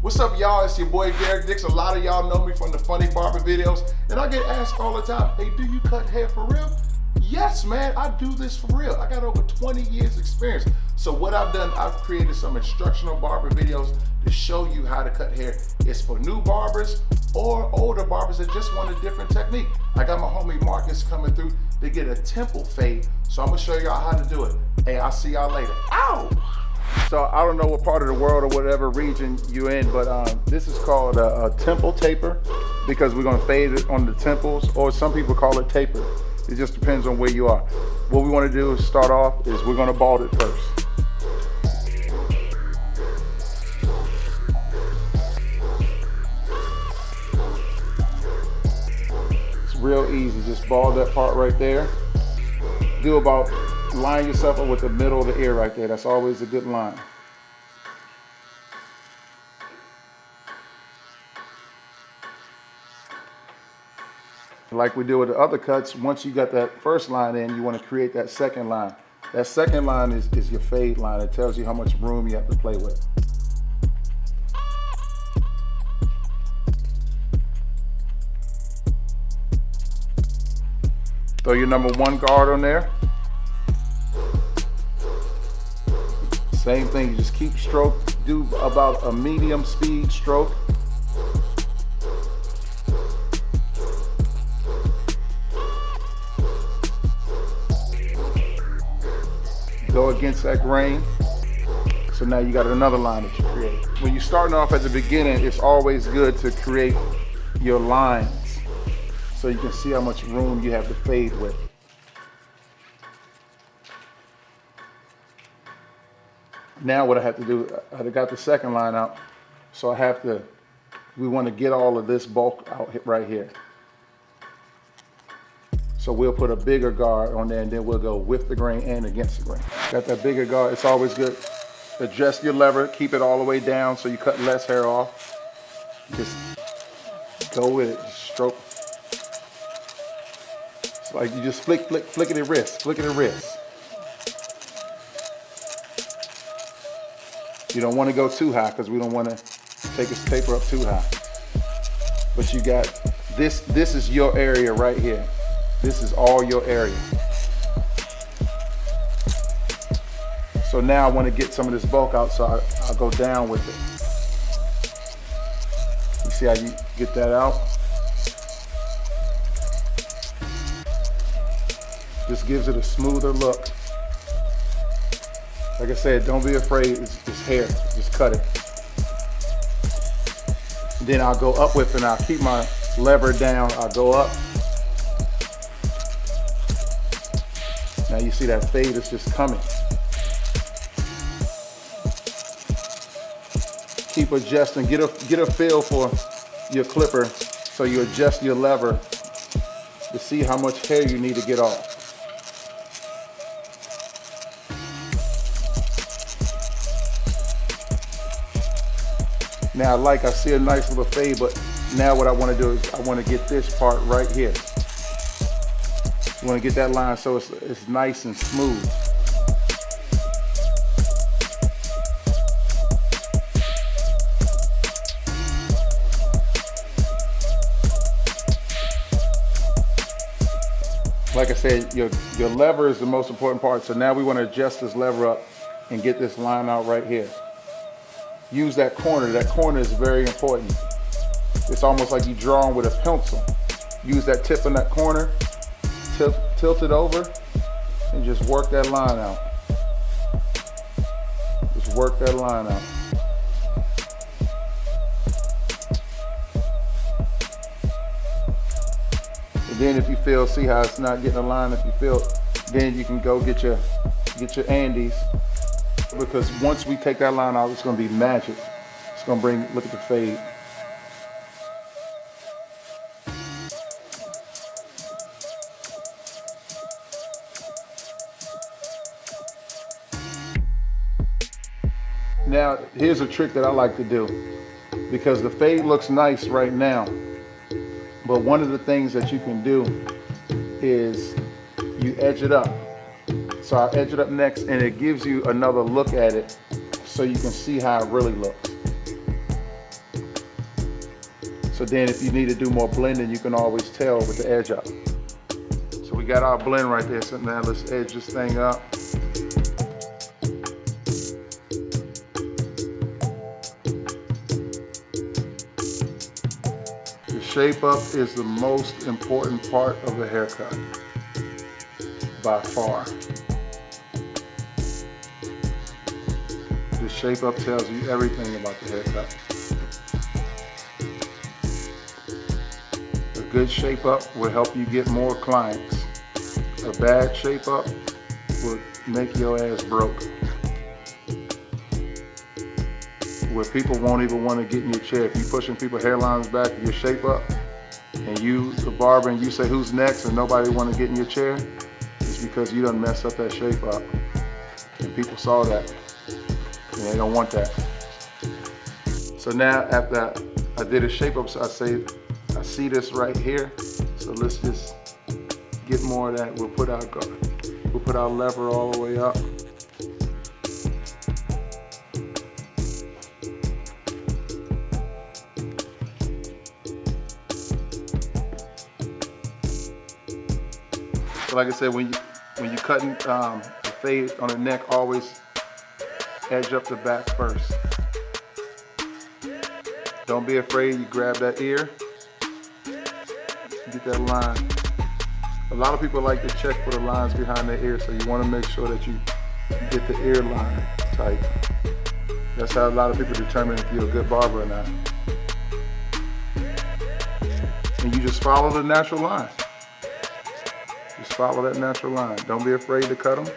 What's up, y'all? It's your boy Garrick Dixon. A lot of y'all know me from the funny barber videos, and I get asked all the time, hey, do you cut hair for real? Yes, man, I do this for real. I got over 20 years experience. So what I've done, I've created some instructional barber videos to show you how to cut hair. It's for new barbers or older barbers that just want a different technique. I got my homie Marcus coming through to get a temple fade. So I'm gonna show y'all how to do it. Hey, I'll see y'all later. Ow! So I don't know what part of the world or whatever region you're in, but this is called a temple taper because we're gonna fade it on the temples, or some people call it taper. It just depends on where you are. What we wanna do is start off is we're gonna bald it first. It's real easy, just bald that part right there. Do about, line yourself up with the middle of the ear right there. That's always a good line. Like we do with the other cuts, once you got that first line in, you want to create that second line. That second line is your fade line. It tells you how much room you have to play with. Throw your number 1 guard on there. Same thing, you just keep stroke, do about a medium speed stroke. Go against that grain. So now you got another line that you create. When you're starting off at the beginning, it's always good to create your lines so you can see how much room you have to fade with. Now what I have to do, I got the second line out, so we want to get all of this bulk out right here. So we'll put a bigger guard on there, and then we'll go with the grain and against the grain. Got that bigger guard, it's always good. Adjust your lever, keep it all the way down so you cut less hair off. Just go with it, just stroke. It's like you just flick it at wrist, flick it at wrist. You don't want to go too high because we don't want to take this taper up too high. But you got, this is your area right here. This is all your area. So now I want to get some of this bulk out, so I'll go down with it. You see how you get that out? Just gives it a smoother look. Like I said, don't be afraid, it's hair, just cut it. And then I'll go up with it, and I'll keep my lever down, I'll go up. Now you see that fade is just coming. Keep adjusting, get a feel for your clipper, so you adjust your lever to see how much hair you need to get off. Now, I see a nice little fade, but now what I want to do is I want to get this part right here. You want to get that line so it's nice and smooth. Like I said, your lever is the most important part. So now we want to adjust this lever up and get this line out right here. Use that corner. That corner is very important. It's almost like you're drawing with a pencil. Use that tip in that corner, tilt it over, and just work that line out. Just work that line out. And then if you feel, see how it's not getting a line, if you feel, then you can go get your Andes. Because once we take that line out, it's going to be magic. It's going to look at the fade. Now, here's a trick that I like to do, because the fade looks nice right now. But one of the things that you can do is you edge it up. So I'll edge it up next, and it gives you another look at it so you can see how it really looks. So then if you need to do more blending, you can always tell with the edge up. So we got our blend right there. So now let's edge this thing up. The shape up is the most important part of the haircut, by far. The shape up tells you everything about the haircut. A good shape up will help you get more clients. A bad shape up will make your ass broke. Where people won't even want to get in your chair. If you're pushing people's hairlines back to your shape up, and you, the barber, and you say who's next and nobody want to get in your chair, it's because you done messed up that shape up. And people saw that, and they don't want that. So now after I did a shape up, so I see this right here, so let's just get more of that. We'll put our lever all the way up. So like I said, when you cutting the fade on the neck, always edge up the back first. Don't be afraid. You grab that ear, get that line. A lot of people like to check for the lines behind their ear, so you want to make sure that you get the ear line tight. That's how a lot of people determine if you're a good barber or not. And you just follow the natural line. Just follow that natural line. Don't be afraid to cut them.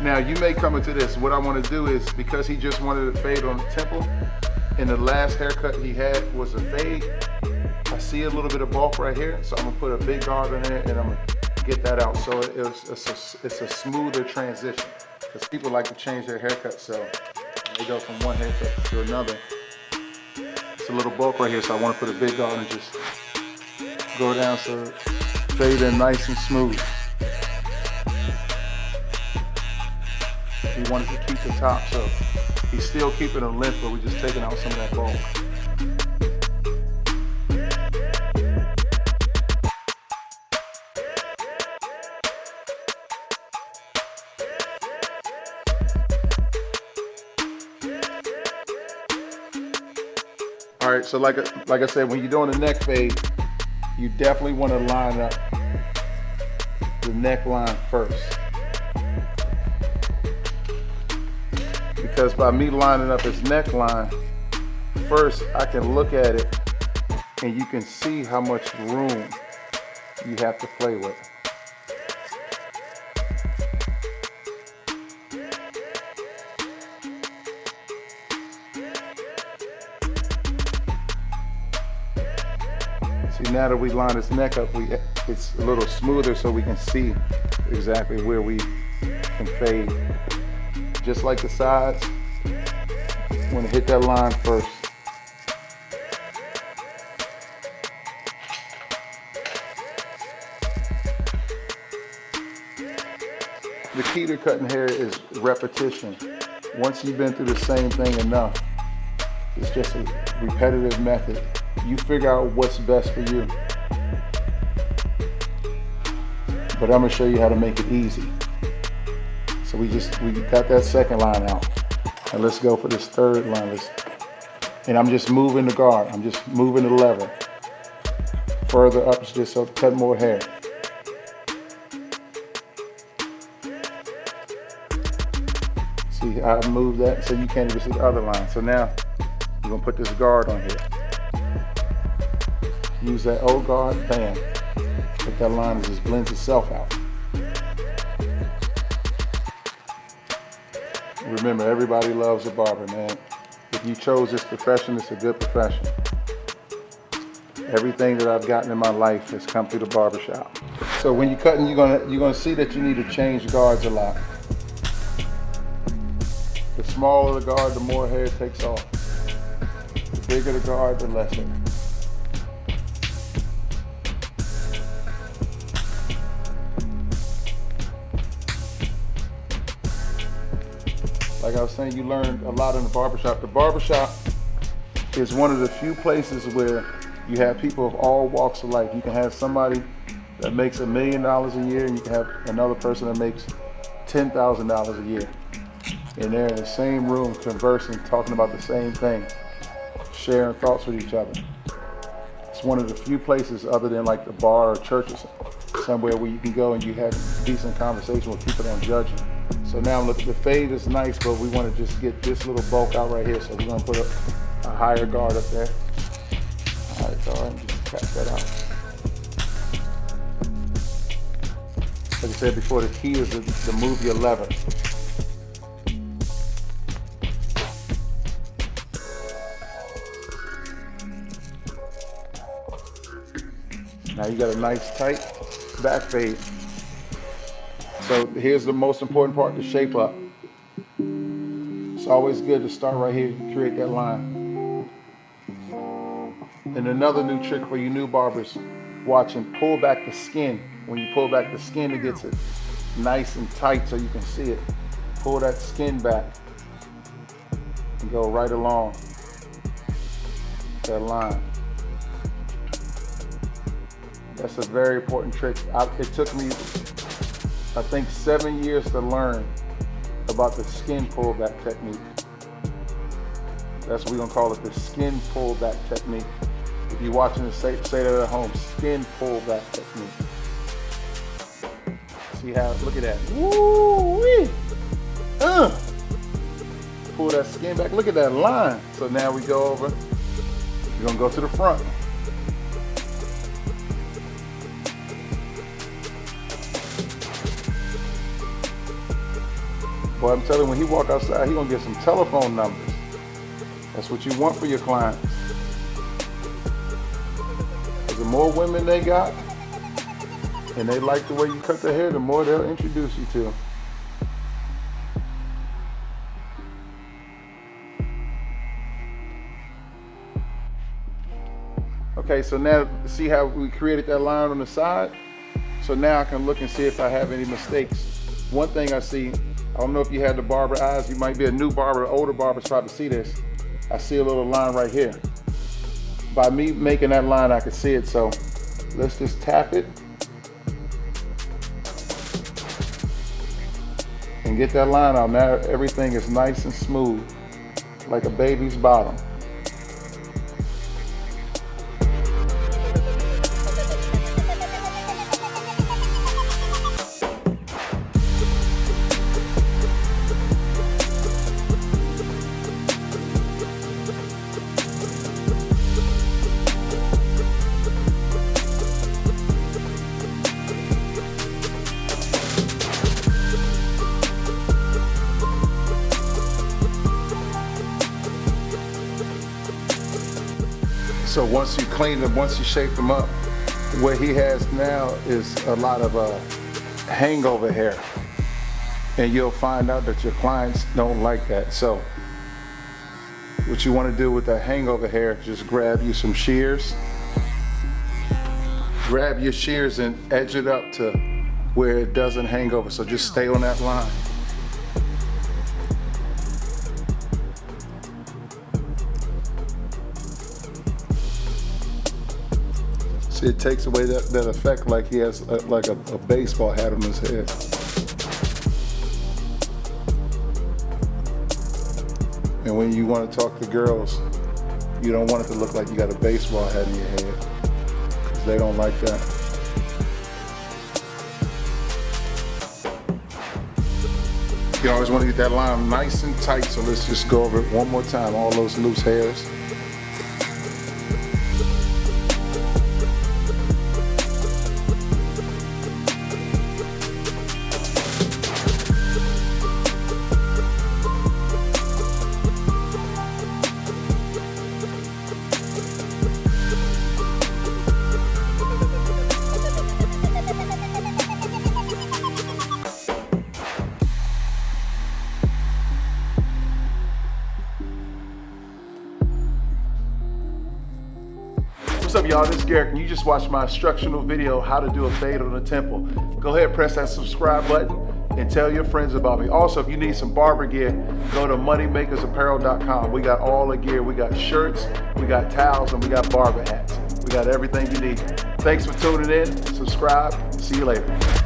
Now you may come into this. What I want to do is, because he just wanted a fade on the temple, and the last haircut he had was a fade, I see a little bit of bulk right here, so I'm gonna put a big guard in there and I'm gonna get that out. So it's a smoother transition, because people like to change their haircut, so they go from one haircut to another. It's a little bulk right here, so I want to put a big guard and just go down so it fade in nice and smooth. He wanted to keep the top, so he's still keeping a length, but we're just taking out some of that bulk. All right, so like I said, when you're doing a neck fade, you definitely want to line up the neckline first. Because by me lining up his neckline first, I can look at it and you can see how much room you have to play with. See, now that we line his neck up, it's a little smoother, so we can see exactly where we can fade. Just like the sides, you want to hit that line first. The key to cutting hair is repetition. Once you've been through the same thing enough, it's just a repetitive method. You figure out what's best for you. But I'm gonna show you how to make it easy. So we got that second line out. And let's go for this third line. And I'm just moving the guard. I'm just moving the lever further up, just so to cut more hair. See, I moved that so you can't even see the other line. So now you're gonna put this guard on here. Use that old guard, bam. Put that line, it just blends itself out. Remember, everybody loves a barber, man. If you chose this profession, it's a good profession. Everything that I've gotten in my life has come through the barbershop. So when you're cutting, you're gonna see that you need to change guards a lot. The smaller the guard, the more hair it takes off. The bigger the guard, the less hair. like I was saying, you learn a lot in the barbershop. The barbershop is one of the few places where you have people of all walks of life. You can have somebody that makes $1 million a year, and you can have another person that makes $10,000 a year. And they're in the same room conversing, talking about the same thing, sharing thoughts with each other. It's one of the few places other than like the bar or church or somewhere where you can go and you have decent conversation where people don't judge you. So now look, the fade is nice, but we want to just get this little bulk out right here. So we're going to put a higher guard up there. Higher guard, and just cut that out. Like I said before, the key is to move your lever. Now you got a nice tight back fade. So here's the most important part, the shape up. It's always good to start right here, create that line. And another new trick for you new barbers watching, pull back the skin. When you pull back the skin, it gets it nice and tight so you can see it. Pull that skin back and go right along that line. That's a very important trick. It took me, I think, 7 years to learn about the skin pullback technique. That's what we're gonna call it, the skin pullback technique. If you're watching this, say that at home, skin pullback technique. See how, look at that. Woo-wee! Pull that skin back, look at that line. So now we go over, we're gonna go to the front. Boy, I'm telling you, when he walk outside, he gonna get some telephone numbers. That's what you want for your clients. Because the more women they got, and they like the way you cut their hair, the more they'll introduce you to. Okay, so now see how we created that line on the side? So now I can look and see if I have any mistakes. One thing I see, I don't know if you had the barber eyes, you might be a new barber, older barbers probably see this. I see a little line right here. By me making that line, I can see it, so let's just tap it and get that line out. Now everything is nice and smooth, like a baby's bottom. So once you clean them, once you shape them up, what he has now is a lot of hangover hair. And you'll find out that your clients don't like that. So what you want to do with that hangover hair, just grab you some shears. Grab your shears and edge it up to where it doesn't hang over. So just stay on that line. It takes away that effect like he has like a baseball hat on his head. And when you want to talk to girls, you don't want it to look like you got a baseball hat in your head, because they don't like that. You always want to get that line nice and tight, so let's just go over it one more time, all those loose hairs. What's up, y'all? This is Garrick, and you just watched my instructional video, how to do a fade on the temple. Go ahead, press that subscribe button, and tell your friends about me. Also, if you need some barber gear, go to moneymakersapparel.com. We got all the gear. We got shirts, we got towels, and we got barber hats. We got everything you need. Thanks for tuning in. Subscribe. See you later.